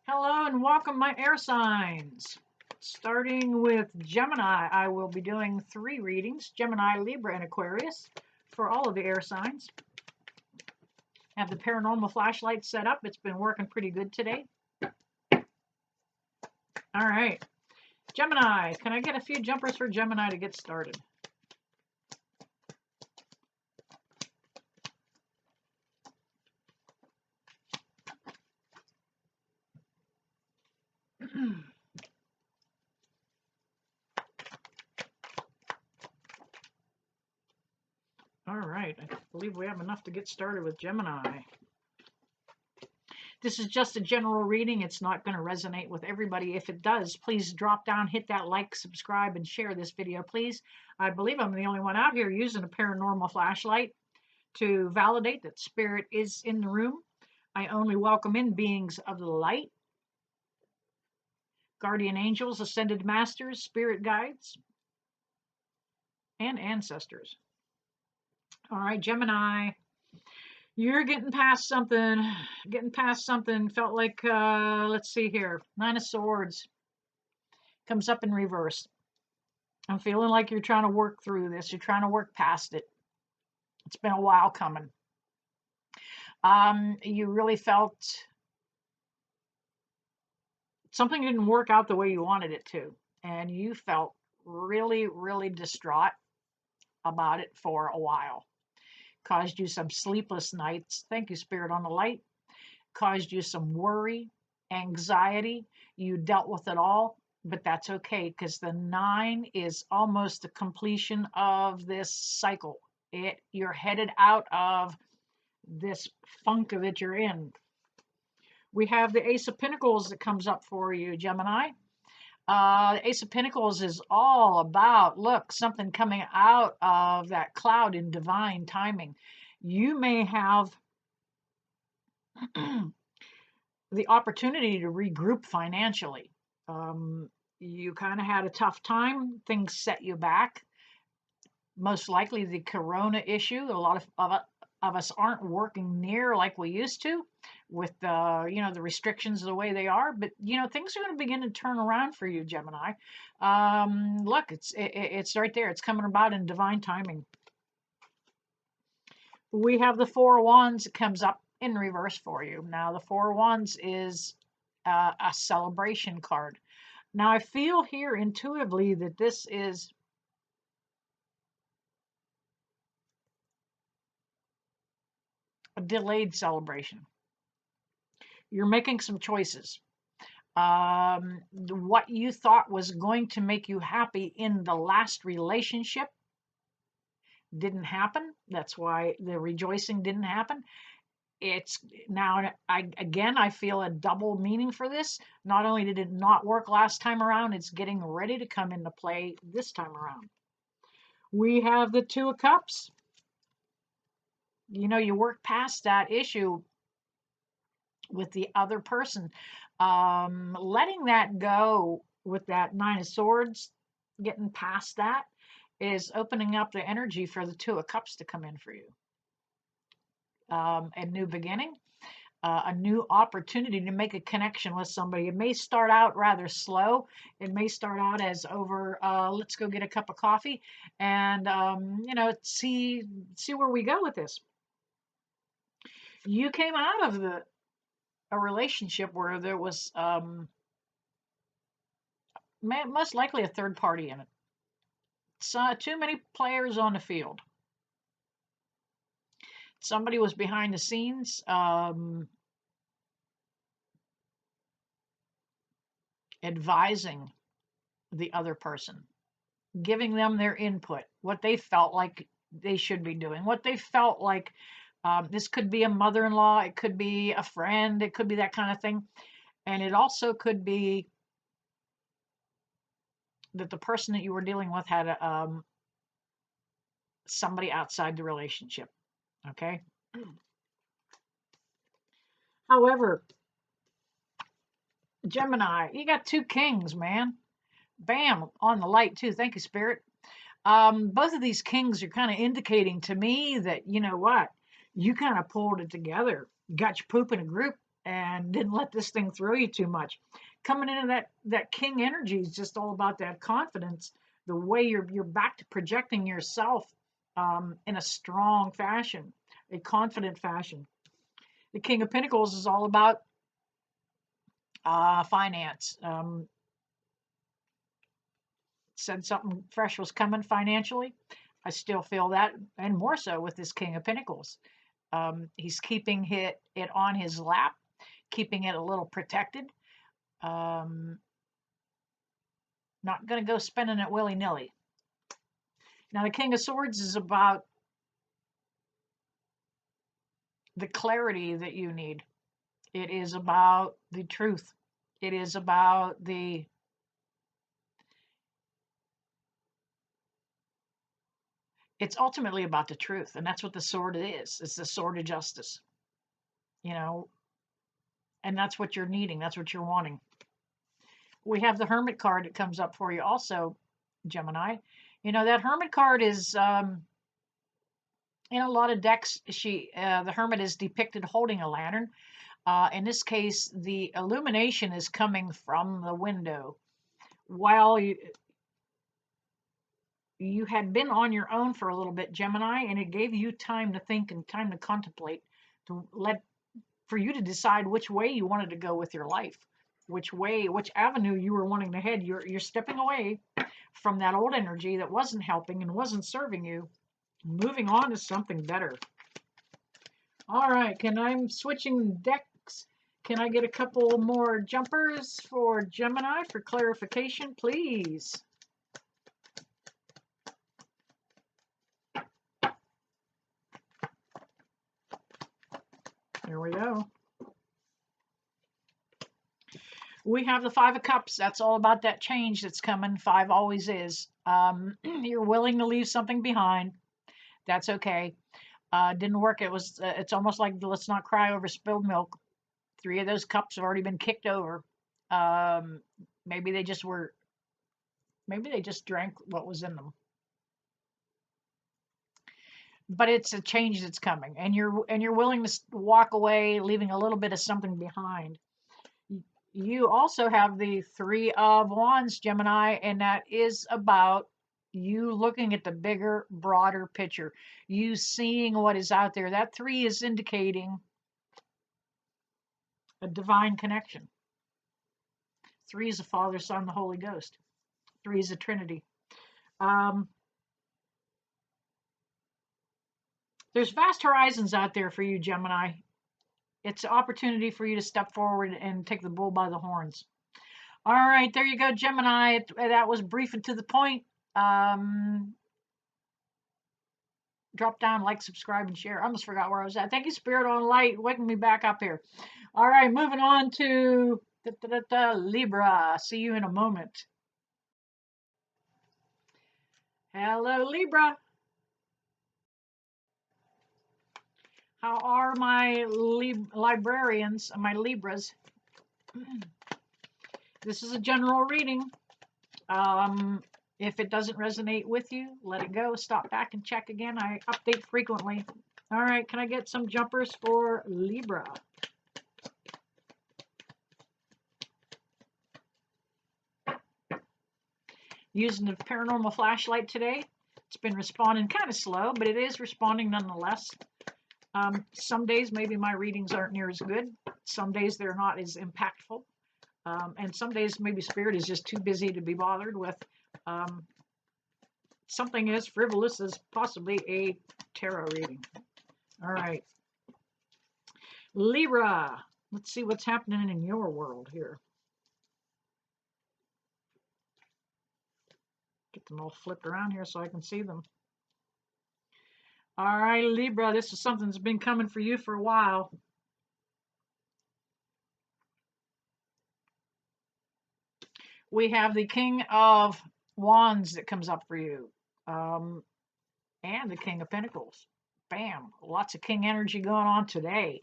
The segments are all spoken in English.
Hello and welcome, my air signs. Starting with Gemini, I will be doing 3 readings, Gemini, Libra, and Aquarius, for all of the air signs. I have the paranormal flashlight set up. It's been working pretty good today. All right. Gemini, can I get a few jumpers for Gemini to get started? All right, I believe we have enough to get started with Gemini. This is just a general reading. It's not going to resonate with everybody. If it does, please drop down, hit that like, subscribe, and share this video, please. I believe I'm the only one out here using a paranormal flashlight to validate that spirit is in the room. I only welcome in beings of the light, guardian angels, ascended masters, spirit guides, and ancestors. All right, Gemini, you're getting past something, felt like, let's see here, 9 of Swords comes up in reverse. I'm feeling like you're trying to work through this, you're trying to work past it. It's been a while coming. You really felt something didn't work out the way you wanted it to, and you felt really, really distraught about it for a while. Caused you some sleepless nights. Thank you, Spirit on the light. Caused you some worry, anxiety. You dealt with it all, but that's okay because the 9 is almost the completion of this cycle. You're headed out of this funk that you're in. We have the Ace of Pentacles that comes up for you, Gemini. The Ace of Pentacles is all about, look, something coming out of that cloud in divine timing. You may have the opportunity to regroup financially. You kind of had a tough time. Things set you back. Most likely the corona issue. A lot of us aren't working near like we used to with the restrictions the way they are, but things are going to begin to turn around for you, Gemini. Look, it's right there. It's coming about in divine timing. We have the 4 of Wands. It comes up in reverse for you. Now the 4 of Wands is a celebration card. Now I feel here intuitively that this is a delayed celebration. You're making some choices. What you thought was going to make you happy in the last relationship didn't happen. That's why the rejoicing didn't happen. It's now, I feel a double meaning for this. Not only did it not work last time around, it's getting ready to come into play this time around. We have the 2 of Cups. You work past that issue with the other person. Letting that go with that 9 of Swords, getting past that, is opening up the energy for the 2 of Cups to come in for you. A new beginning, a new opportunity to make a connection with somebody. It may start out rather slow. It may start out as over, let's go get a cup of coffee and, see where we go with this. You came out of a relationship where there was most likely a third party in it. So, too many players on the field. Somebody was behind the scenes, advising the other person, giving them their input, what they felt like they should be doing, what they felt like. This could be a mother-in-law, it could be a friend, it could be that kind of thing. And it also could be that the person that you were dealing with had somebody outside the relationship. Okay. However, Gemini, you got 2 kings, man. Bam, on the light too. Thank you, Spirit. Both of these kings are kind of indicating to me that, you know what, you kind of pulled it together, got your poop in a group, and didn't let this thing throw you too much. Coming into that king energy is just all about that confidence, the way you're back to projecting yourself in a strong fashion, a confident fashion. The King of Pentacles is all about finance. Said something fresh was coming financially. I still feel that, and more so with this King of Pentacles. He's keeping it on his lap, keeping it a little protected. Not going to go spending it willy-nilly. Now, the King of Swords is about the clarity that you need. It is about the truth. It is about it's ultimately about the truth, and that's what the sword is. It's the sword of justice, you know, and that's what you're needing. That's what you're wanting. We have the Hermit card that comes up for you also, Gemini. You know, that Hermit card is in a lot of decks. The Hermit is depicted holding a lantern. In this case, the illumination is coming from the window. While you had been on your own for a little bit, Gemini, and it gave you time to think and time to contemplate, for you to decide which way you wanted to go with your life, which avenue you were wanting to head. You're stepping away from that old energy that wasn't helping and wasn't serving you, moving on to something better. All right, I'm switching decks. Can I get a couple more jumpers for Gemini for clarification, please? Here we go. We have the Five of Cups. That's all about that change that's coming. Five always is. You're willing to leave something behind. That's okay. Didn't work. It's almost like let's not cry over spilled milk. 3 of those cups have already been kicked over. Maybe they just drank what was in them. But it's a change that's coming, and you're willing to walk away, leaving a little bit of something behind. You also have the Three of Wands, Gemini, and that is about you looking at the bigger, broader picture, you seeing what is out there. That 3 is indicating a divine connection. 3 is the Father, Son, the Holy Ghost. 3 is the Trinity. There's vast horizons out there for you, Gemini. It's an opportunity for you to step forward and take the bull by the horns. All right, there you go, Gemini. That was brief and to the point. Drop down, like, subscribe, and share. I almost forgot where I was at. Thank you, Spirit on Light, waking me back up here. All right, moving on to Libra. See you in a moment. Hello, Libra. How are my librarians, my Libras? This is a general reading. If it doesn't resonate with you, let it go. Stop back and check again. I update frequently. All right, can I get some jumpers for Libra? Using the paranormal flashlight today. It's been responding kind of slow, but it is responding nonetheless. Some days maybe my readings aren't near as good. Some days they're not as impactful. And some days maybe Spirit is just too busy to be bothered with something as frivolous as possibly a tarot reading. All right. Libra. Let's see what's happening in your world here. Get them all flipped around here so I can see them. All right, Libra, this is something that's been coming for you for a while. We have the King of Wands that comes up for you. And the King of Pentacles. Bam. Lots of King energy going on today.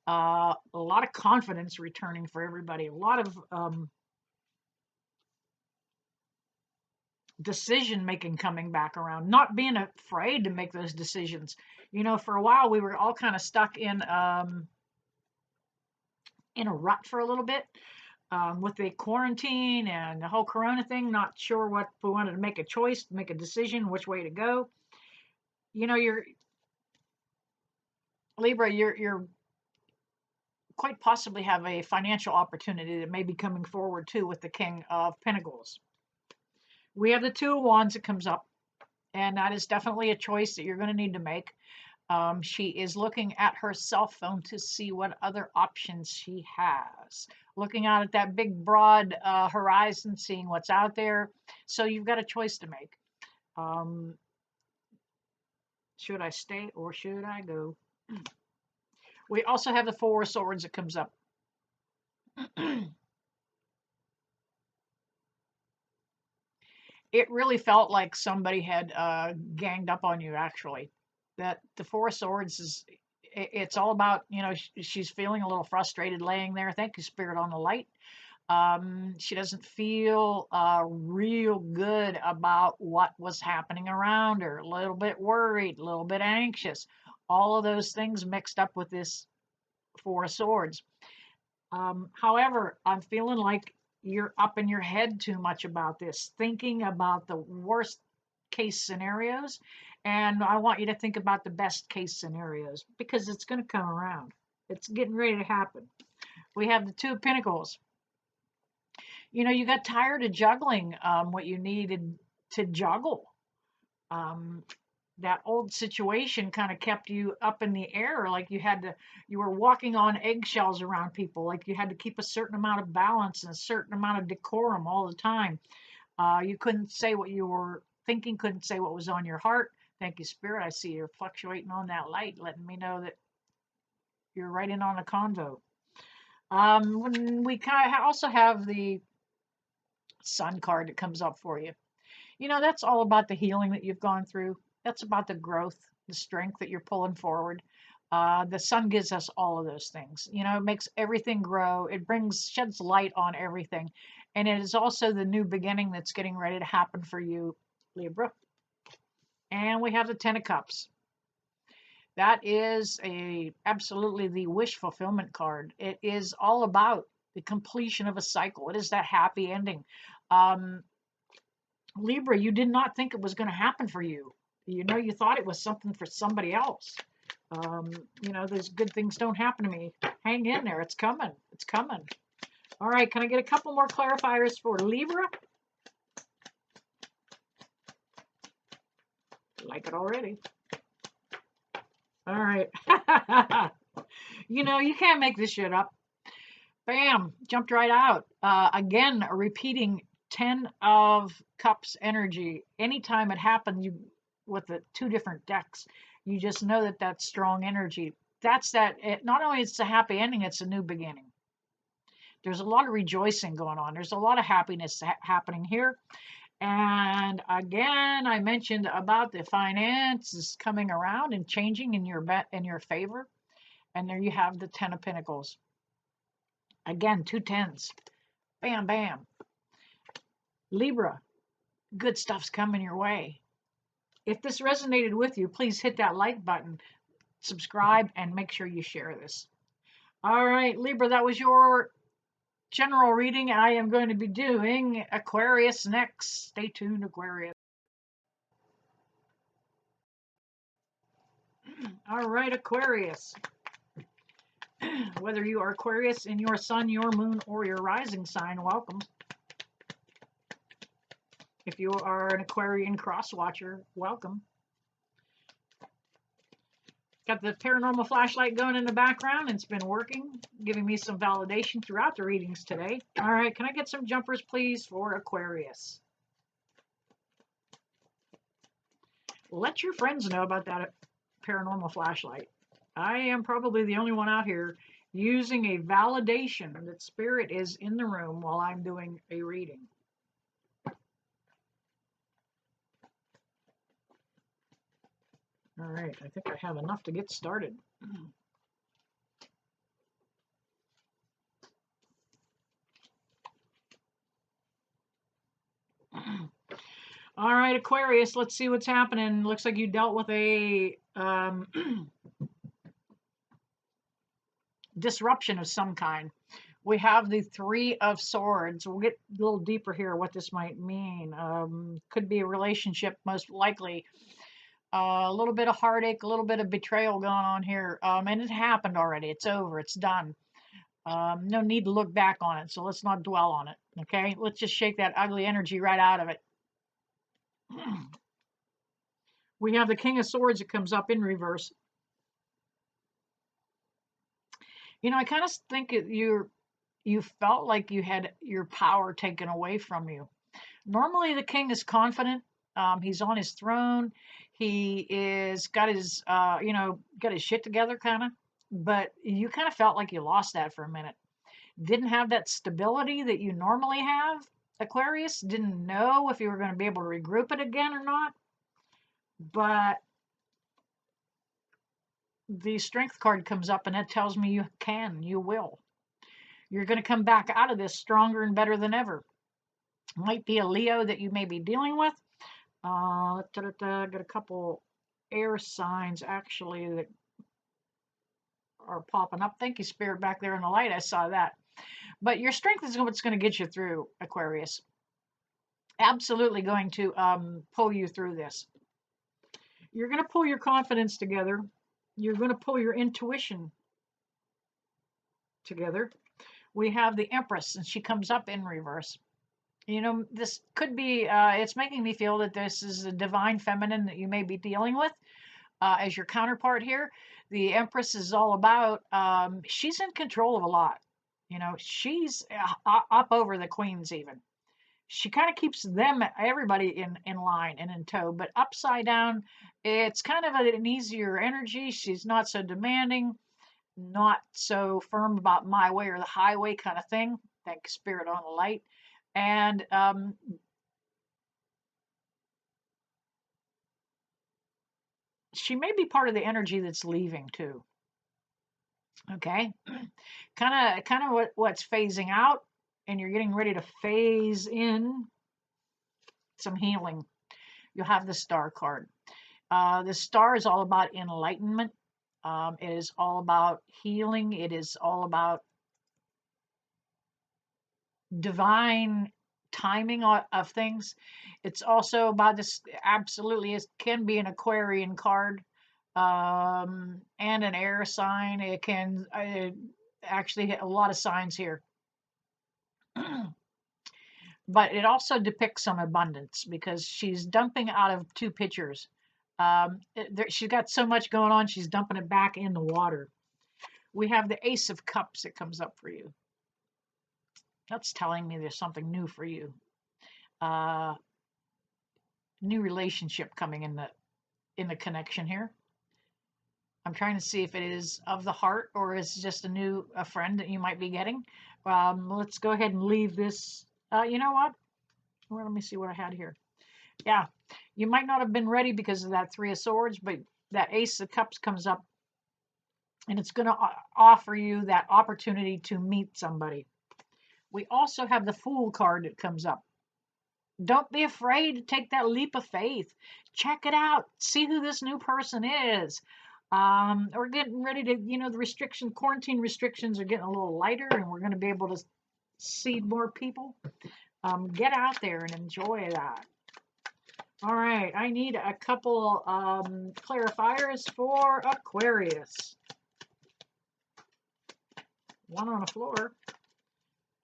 A lot of confidence returning for everybody. A lot of decision making coming back around. Not being afraid to make those decisions. You know, for a while we were all kind of stuck in in a rut for a little bit. With the quarantine and the whole corona thing, not sure what, if we wanted to make a choice, make a decision, which way to go. You know, you're Libra, you're quite possibly have a financial opportunity that may be coming forward too with the King of Pentacles. We have the Two of Wands that comes up, and that is definitely a choice that you're going to need to make. She is looking at her cell phone to see what other options she has. Looking out at that big, broad horizon, seeing what's out there. So you've got a choice to make. Should I stay or should I go? We also have the Four of Swords that comes up. It really felt like somebody had ganged up on you, actually. That the Four of Swords is, it's all about, you know, she's feeling a little frustrated laying there. Thank you, Spirit, on the light. She doesn't feel real good about what was happening around her. A little bit worried, a little bit anxious. All of those things mixed up with this Four of Swords. However, I'm feeling like you're up in your head too much about this, thinking about the worst case scenarios. And I want you to think about the best case scenarios because it's going to come around. It's getting ready to happen. We have the Two of Pentacles. You know, you got tired of juggling what you needed to juggle. That old situation kind of kept you up in the air, like you were walking on eggshells around people, like you had to keep a certain amount of balance and a certain amount of decorum all the time. You couldn't say what you were thinking, couldn't say what was on your heart. Thank you, Spirit. I see you're fluctuating on that light, letting me know that you're right in on a convo. We kind of also have the Sun card that comes up for you. You know, that's all about the healing that you've gone through. That's about the growth, the strength that you're pulling forward. The sun gives us all of those things. You know, it makes everything grow. It sheds light on everything. And it is also the new beginning that's getting ready to happen for you, Libra. And we have the Ten of Cups. That is absolutely the wish fulfillment card. It is all about the completion of a cycle. It is that happy ending. Libra, you did not think it was going to happen for you. You know, you thought it was something for somebody else. You know, those good things don't happen to me. Hang in there. It's coming. It's coming. All right. Can I get a couple more clarifiers for Libra? Like it already. All right. You know, you can't make this shit up. Bam. Jumped right out. Again, repeating 10 of Cups energy. Anytime it happens, with the two different decks, you just know that that's strong energy. Not only it's a happy ending, it's a new beginning. There's a lot of rejoicing going on. There's a lot of happiness happening here. And again, I mentioned about the finances coming around and changing in your favor. And there you have the Ten of Pentacles. Again, 2 10s. Bam, bam. Libra, good stuff's coming your way. If this resonated with you, please hit that like button, subscribe, and make sure you share this. All right, Libra, that was your general reading. I am going to be doing Aquarius next. Stay tuned, Aquarius. All right, Aquarius. Whether you are Aquarius in your sun, your moon, or your rising sign, welcome. If you are an Aquarian cross watcher, welcome. Got the paranormal flashlight going in the background. It's been working, giving me some validation throughout the readings today. All right, can I get some jumpers, please, for Aquarius? Let your friends know about that paranormal flashlight. I am probably the only one out here using a validation that Spirit is in the room while I'm doing a reading. All right, I think I have enough to get started. All right, Aquarius, let's see what's happening. Looks like you dealt with a disruption of some kind. We have the Three of Swords. We'll get a little deeper here what this might mean. Could be a relationship, most likely. A little bit of heartache, a little bit of betrayal going on here. And it happened already. It's over. It's done. No need to look back on it. So let's not dwell on it. Okay. Let's just shake that ugly energy right out of it. We have the King of Swords that comes up in reverse. You know, I kind of think you felt like you had your power taken away from you. Normally, the king is confident. He's on his throne. He is got his, got his shit together, kind of. But you kind of felt like you lost that for a minute. Didn't have that stability that you normally have. Aquarius didn't know if you were going to be able to regroup it again or not. But the Strength card comes up, and that tells me you can, you will. You're going to come back out of this stronger and better than ever. Might be a Leo that you may be dealing with. Got a couple air signs actually that are popping up. Thank you, Spirit, back there in the light. I saw that. But your strength is what's going to get you through, Aquarius. Absolutely going to pull you through this. You're going to pull your confidence together. You're going to pull your intuition together. We have the Empress, and she comes up in reverse. You know, this could be, it's making me feel that this is a divine feminine that you may be dealing with as your counterpart here. The Empress is all about, she's in control of a lot. You know, she's up over the queens even. She kind of keeps them, everybody in line and in tow, but upside down, it's kind of an easier energy. She's not so demanding, not so firm about my way or the highway kind of thing. Thank Spirit on the light. And she may be part of the energy that's leaving too. Okay, kind of what's phasing out, and you're getting ready to phase in some healing. You'll have the Star card. The Star is all about enlightenment. It is all about healing. It is all about divine timing of things. It's also about this, absolutely, it can be an Aquarian card and an air sign. It can actually a lot of signs here. But it also depicts some abundance because she's dumping out of two pitchers. She's got so much going on, she's dumping it back in the water. We have the Ace of Cups that comes up for you. That's telling me there's something new for you. New relationship coming in the connection here. I'm trying to see if it is of the heart or is just a friend that you might be getting. Let's go ahead and leave this. You know what? Well, let me see what I had here. Yeah, you might not have been ready because of that Three of Swords, but that Ace of Cups comes up, and it's going to offer you that opportunity to meet somebody. We also have the Fool card that comes up. Don't be afraid to take that leap of faith. Check it out. See who this new person is. We're getting ready to, the quarantine restrictions are getting a little lighter, and we're going to be able to see more people. Get out there and enjoy that. All right, I need a couple clarifiers for Aquarius. One on the floor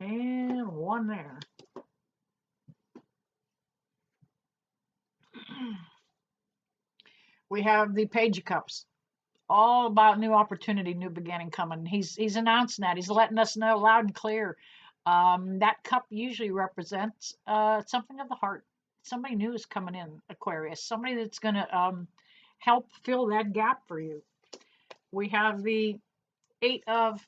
and one there. We have the Page of Cups. All about new opportunity, new beginning coming. He's announcing that. He's letting us know loud and clear. That cup usually represents something of the heart. Somebody new is coming in, Aquarius. Somebody that's going to help fill that gap for you. We have the Eight of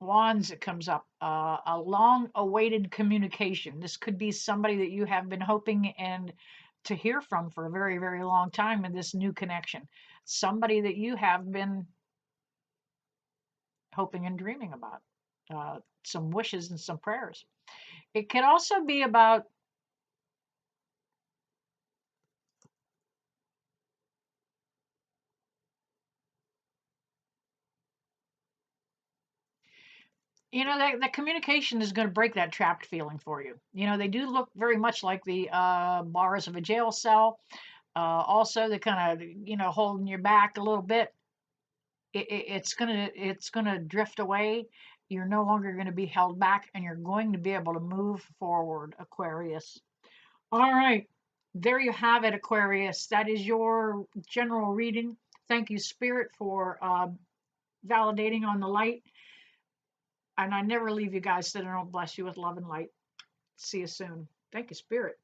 Wands that comes up. A long-awaited communication. This could be somebody that you have been hoping and to hear from for a very, very long time in this new connection. Somebody that you have been hoping and dreaming about. Some wishes and some prayers. It could also be about You know, that communication is going to break that trapped feeling for you. You know, they do look very much like the bars of a jail cell. Also, they kind of, you know, holding your back a little bit. It's gonna drift away. You're no longer going to be held back, and you're going to be able to move forward, Aquarius. All right, there you have it, Aquarius. That is your general reading. Thank you, Spirit, for validating on the light. And I never leave you guys that I don't bless you with love and light. See you soon. Thank you, Spirit.